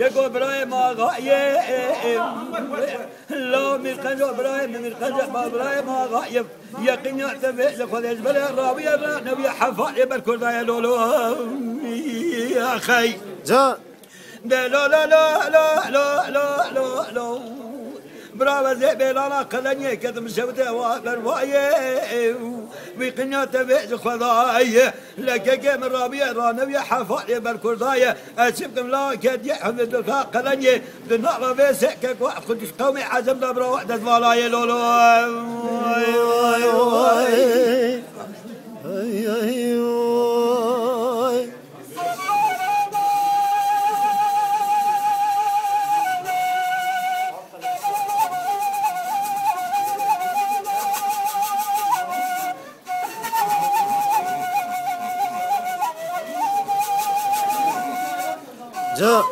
يقول برايم غايب لو من قنجو برايم من قنجو برايم غايب يقين يعتبر لخذ يجبل الراوية نبي حفاء يبركل ذا يلولو يا أخي جان لا لا لا لا لا لا لا لا برافو زي بلانا قلني كذب شوته وبروايه بقنية تبيج خذايه لك كم الربيع رانبي حفاء بركردايه أشوفكم لا كد يحمد قلني لنقرا بسكك وأخذ قومي عزم دبر وحدة ولايه لولو جان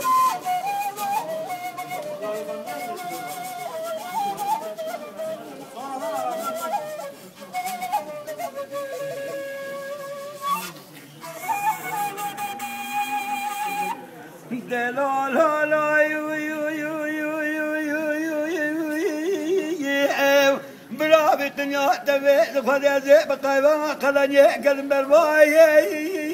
برافو الدنيا تبي خذ زي بقايبه قلني قلب بروايه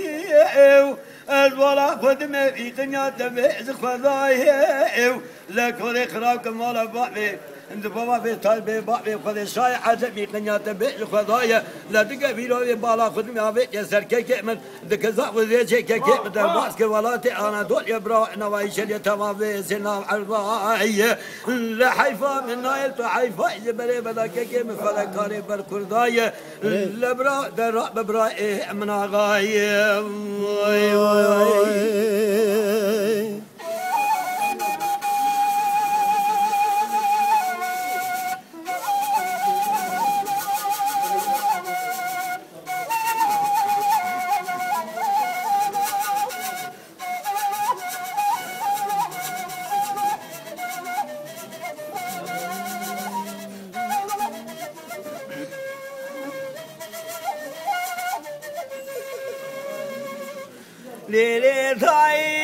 الولا خدمة في قناة تبعز خذايه لكل خراكم ولا بعبي عند بابا في طالبي بعبي خذ شاي حاجة في قناة تبعز خذايه لا تلقى في لولي بالا خدمة في يسر كيك من دكزاق وذي شيء كيك من الباسك ولا أنا دول يبرا نوايش اللي تمام في سنام عرضايه لحيفا من نايل حيفا جبري بدا كيك من فلكاري بركردايه لبرا درا ببرا من غايه ليلي ثاي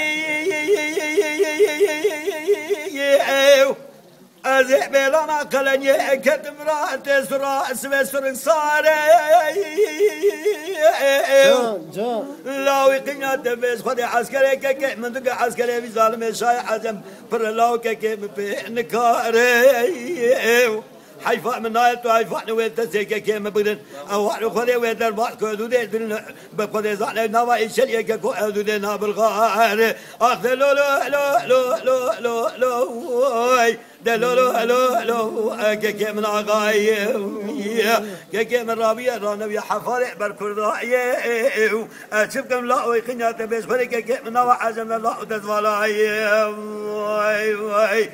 أزيب لنا قلني كتب رات سرا سبسر صاري لا يقينا تبس خدي عسكري كك من دق عسكري في ظالم شاي حزم بر لاو كك بنكاري حيفا من نايت حيفا نويت تسيك كيم بدن او خذي ويد الباس كودودي بخذي زعل نوا الشريه كو ادودي نابل غار اخذ لو لو لو لو لو لو دلو لو لو لو كك من غاي كك من ربيع رانبي حفارع بركردايه اشوفكم لا ويقنيا تبس فريق كك من نوا حزم الله تزوالاي واي واي